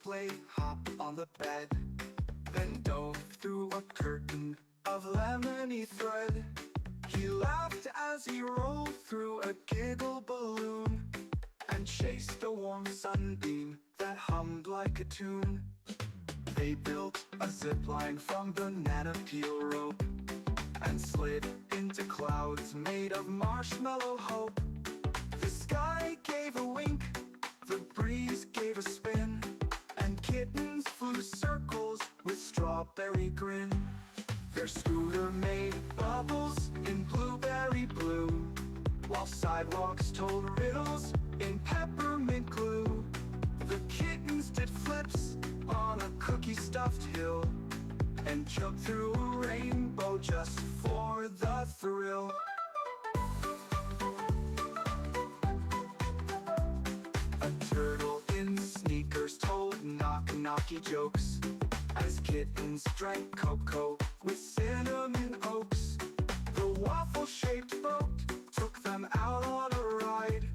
play hop on the bed, then dove through a curtain of lemony thread. He laughed as he rolled through a giggle balloon and chased a warm sunbeam that hummed like a tune. They built a zip line from banana peel rope and slid into clouds made of marshmallow hope. The sky gave a wink, the breeze gave a spin, and kittens flew circles with strawberry grin. Their scooter made bubbles in blueberry blue, while sidewalks told riddles in peppermint glue. The kittens did flips on a cookie-stuffed hill and jumped through a rainbow just for the thrill. A turtle in sneakers told knock-knocky jokes as kittens drank cocoa with cinnamon oaks. The waffle-shaped boat took them out on a ride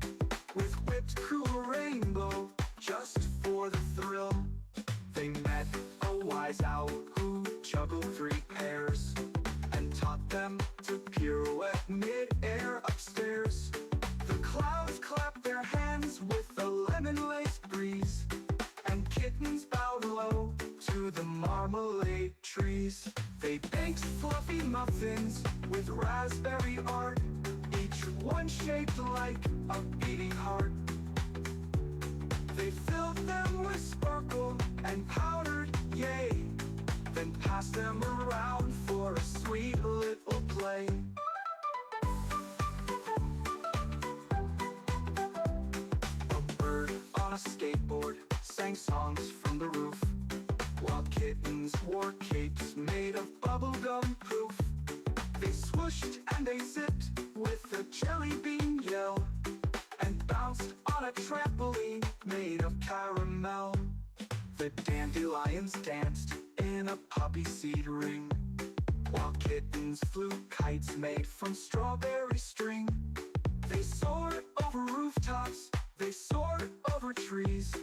with whipped cream rainbow just for the thrill. They met a wise owl who juggled 3 pears and taught them to pirouette mid-air upstairs. The clouds clapped their hands with the lemon-laced breeze, and kittens bowed low to the marmalade trees. They baked fluffy muffins with raspberry art, each one shaped like a beating heart. They filled them with sparkle and powdered yay, then passed them around for a sweet little play. A bird on a skateboard sang songs from the roof, while kittens wore capes made of bubblegum poof. They swooshed and they zipped with a jelly bean yell and bounced on a trampoline made of caramel. The dandelions danced in a poppy seed ring, while kittens flew kites made from strawberry string. They soared over rooftops, they soared over trees,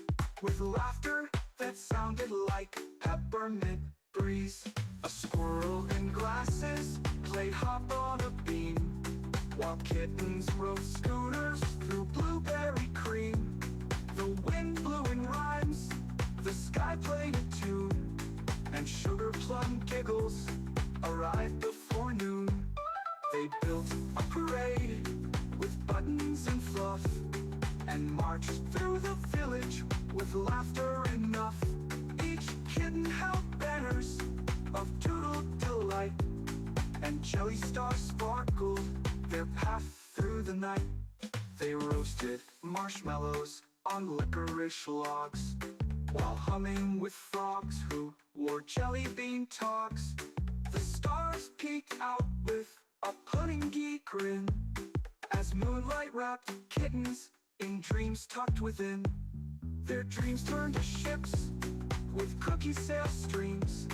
with laughter that sounded like peppermint breeze. A squirrel in glasses played hop on a beam, while kittens rode scooters through blueberry cream. The wind blew in rhymes, the sky played a tune, and sugar plum giggles arrived before noon. They built a parade with buttons and fluff and marched through the village with laughter enough. Each kitten held banners of doodle delight, and jelly stars sparkled their path through the night. They roasted marshmallows on licorice logs, while humming with frogs who wore jelly bean togs. The stars peeked out with a puddingy grin as moonlight wrapped kittens in dreams tucked within. Their dreams turned to ships with cookie sail streams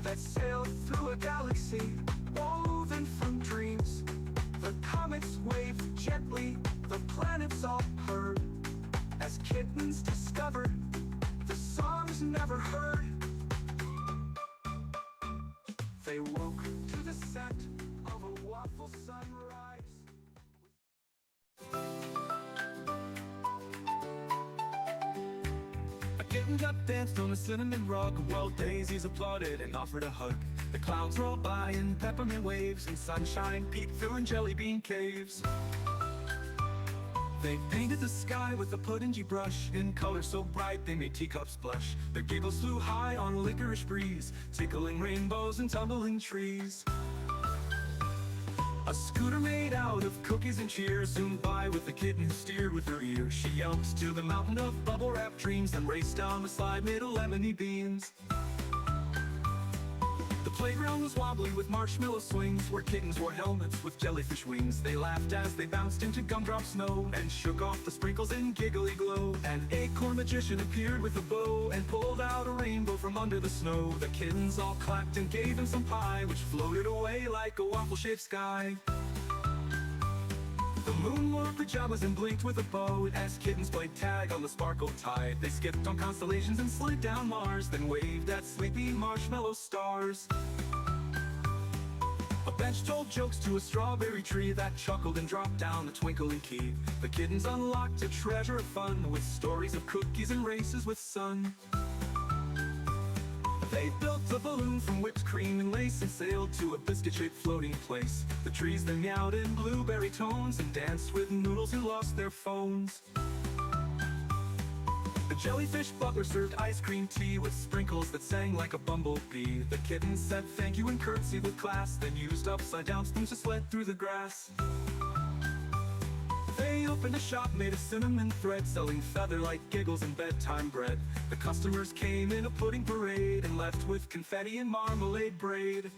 that sailed through a galaxy woven from dreams. The comets waved gently, the planets all purred as kittens discovered the songs never heard. They woke to the scent of a waffle sunrise. A kitten got danced on a cinnamon rug, while daisies applauded and offered a hug. The clouds rolled by in peppermint waves, and sunshine peeked through in jelly bean caves. They painted the sky with a puddingy brush in colors so bright they made teacups blush. Their giggles flew high on a licorice breeze, tickling rainbows and tumbling trees. A scooter made out of cookies and cheers zoomed by with the kitten who steered with her ears. She yelped to the mountain of bubble-wrap dreams, then raced down the slide made of lemony beans. The playground was wobbly with marshmallow swings, where kittens wore helmets with jellyfish wings. They laughed as they bounced into gumdrop snow and shook off the sprinkles in giggly glow. An acorn magician appeared with a bow and pulled out a rainbow from under the snow. The kittens all clapped and gave him some pie, which floated away like a waffle-shaped sky. The moon pajamas and blinked with a boat as kittens played tag on the sparkled tide. They skipped on constellations and slid down Mars, then waved at sleepy marshmallow stars. A bench told jokes to a strawberry tree that chuckled and dropped down the twinkling key. The kittens unlocked a treasure of fun with stories of cookies and races with sun. They built a balloon from whipped cream and lace and sailed to a biscuit-shaped floating place. The trees then meowed in blueberry tones and danced with noodles who lost their phones. The jellyfish butler served ice cream tea with sprinkles that sang like a bumblebee. The kittens said thank you and curtsied with class, then used upside-down spoons to sled through the grass. They opened a shop made of cinnamon thread, selling feather-light giggles and bedtime bread. The customers came in a pudding parade and left with confetti and marmalade braid.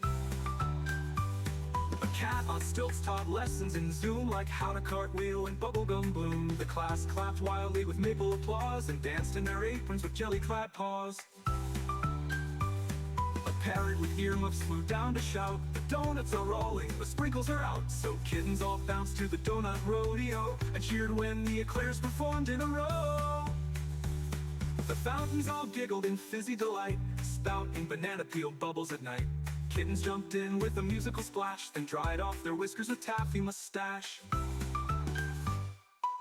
A cat on stilts taught lessons in Zoom, like how to cartwheel and bubblegum bloom. The class clapped wildly with maple applause and danced in their aprons with jelly-clad paws. A parrot with earmuffs flew down to shout, the donuts are rolling, the sprinkles are out. So kittens all bounced to the donut rodeo and cheered when the eclairs performed in a row. The fountains all giggled in fizzy delight, spouting banana peel bubbles at night. Kittens jumped in with a musical splash, then dried off their whiskers with taffy mustache.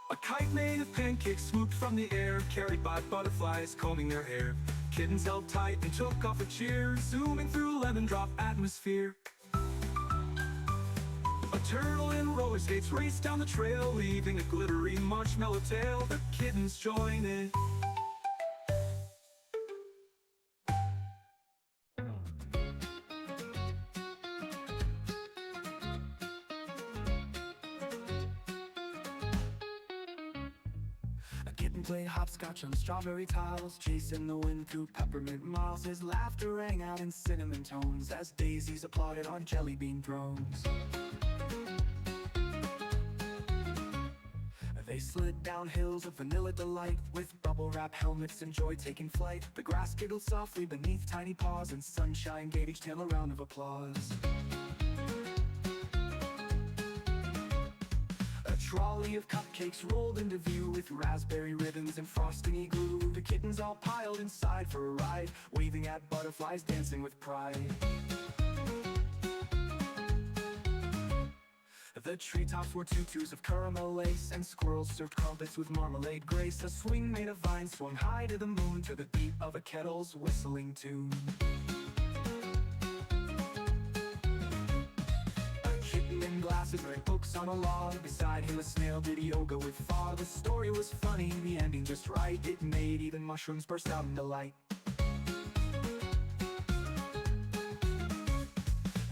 A kite made of pancakes swooped from the air, carried by butterflies combing their hair. Kittens held tight and took off a cheer, zooming through lemon drop atmosphere. A turtle in roller skates raced down the trail, leaving a glittery marshmallow tail. The kittens join in. Played hopscotch on strawberry tiles, chasing the wind through peppermint miles. His laughter rang out in cinnamon tones as daisies applauded on jelly bean thrones. They slid down hills of vanilla delight, with bubble wrap helmets and joy taking flight. The grass giggled softly beneath tiny paws, and sunshine gave each tail a round of applause. A trolley of cupcakes rolled into view, with raspberry ribbons and frosting glue. The kittens all piled inside for a ride, waving at butterflies, dancing with pride. The treetops were tutus of caramel lace, and squirrels served crumpets with marmalade grace. A swing made of vines swung high to the moon, to the beat of a kettle's whistling tune. Glasses read books on a log, beside him a snail did yoga with fog. The story was funny, the ending just right, it made even mushrooms burst out in delight.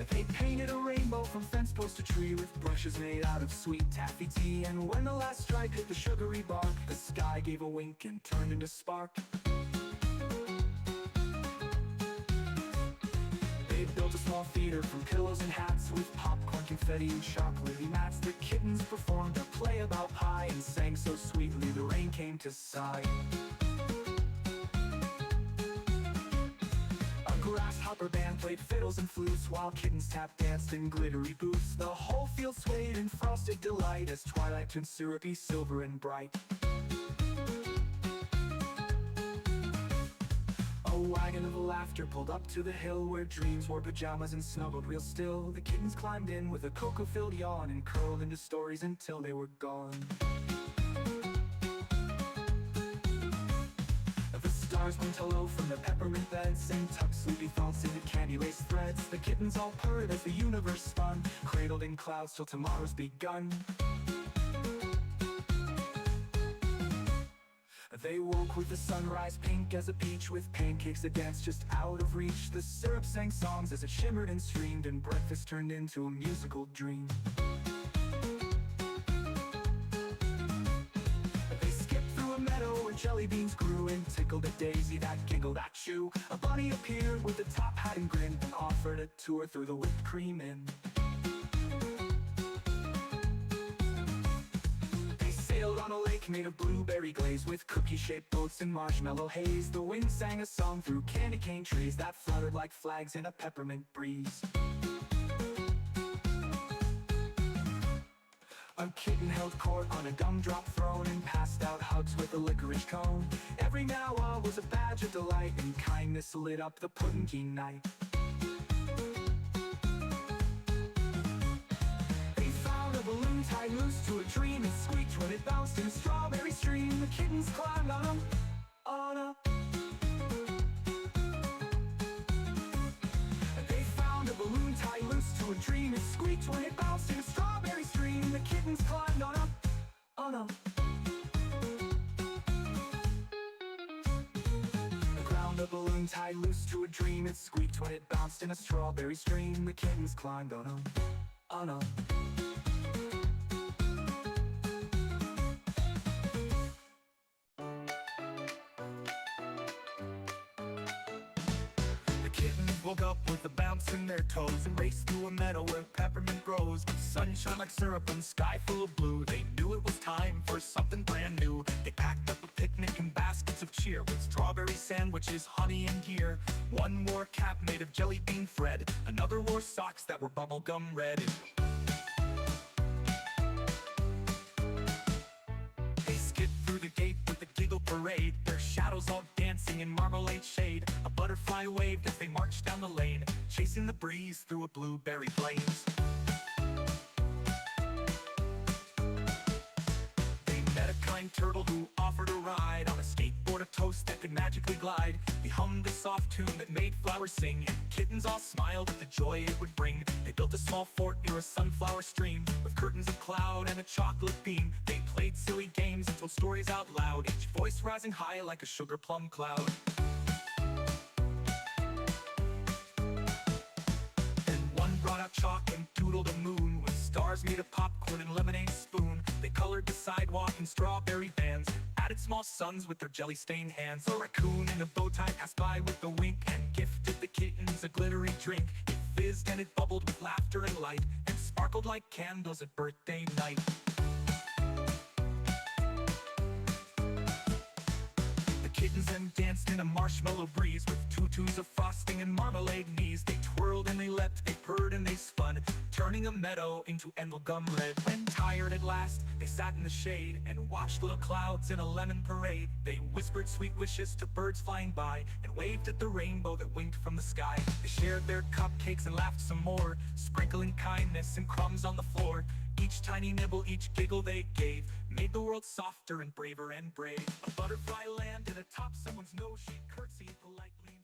They painted a rainbow from fence post to tree, with brushes made out of sweet taffy tea. And when the last stripe hit the sugary bark, the sky gave a wink and turned into spark. They built a small theater from pillows and hats, with popcorn, confetti, and chocolatey mats. The kittens performed a play about pie, and sang so sweetly the rain came to sigh. A grasshopper band played fiddles and flutes, while kittens tap danced in glittery boots. The whole field swayed in frosted delight, as twilight turned syrupy, silver, and bright. A wagon of laughter pulled up to the hill, where dreams wore pajamas and snuggled real still. The kittens climbed in with a cocoa-filled yawn, and curled into stories until they were gone. The stars winked hello from their peppermint beds, and tucked sleepy thoughts into candy-laced threads. The kittens all purred as the universe spun, cradled in clouds till tomorrow's begun. They woke with the sunrise pink as a peach, with pancakes that danced just out of reach. The syrup sang songs as it shimmered and streamed, and breakfast turned into a musical dream. They skipped through a meadow where jelly beans grew, and tickled a daisy that giggled at you. A bunny appeared with a top hat and grin, and offered a tour through the whipped cream inn. Sailed on a lake made of blueberry glaze, with cookie-shaped boats and marshmallow haze. The wind sang a song through candy cane trees that fluttered like flags in a peppermint breeze. A kitten held court on a gumdrop throne and passed out hugs with a licorice cone. Every meow was a badge of delight, and kindness lit up the puddingy night. They found a balloon tied loose to a dream. It squeaked when it bounced in a strawberry stream. The kittens climbed on a They found a balloon tied loose to a dream. It squeaked when it bounced in a strawberry stream. The kittens climbed on a They found a balloon tied loose to a dream. It squeaked when it bounced in a strawberry stream. The kittens climbed on a Kittens woke up with a bounce in their toes and raced through a meadow where peppermint grows. Sunshine like syrup and sky full of blue. They knew it was time for something brand new. They packed up a picnic and baskets of cheer, with strawberry sandwiches, honey and gear. One wore a cap made of jelly bean thread, another wore socks that were bubblegum red. They skipped through the gate with the giggle parade, their shadows all dancing in marmalade shade. A butterfly waved as they marched down the lane, chasing the breeze through a blueberry plains. They met a kind turtle who offered a ride on a skateboard, a toast that could magically glide. They hummed a soft tune that made flowers sing, and kittens all smiled at the joy it would bring. They built a small fort near a sunflower stream, with curtains of cloud and a chocolate beam. They played silly games and told stories out loud, each voice rising high like a sugar plum cloud. Then one brought out chalk and doodled a moon, with stars made of popcorn and lemonade spoon. They colored the sidewalk in strawberry bands, added small suns with their jelly-stained hands. A raccoon in a bow tie passed by with a wink, and gifted the kittens a glittery drink. It fizzed and it bubbled with laughter and light, and sparkled like candles at birthday night. Kittens then danced in a marshmallow breeze, with tutus of frosting and marmalade knees. They twirled and they leapt, they purred and they spun, turning a meadow into emerald gum red. When tired at last, they sat in the shade and watched little clouds in a lemon parade. They whispered sweet wishes to birds flying by, and waved at the rainbow that winked from the sky. They shared their cupcakes and laughed some more, sprinkling kindness and crumbs on the floor. Each tiny nibble, each giggle they gave, made the world softer and braver and brave. A butterfly landed atop someone's nose. She curtsied politely.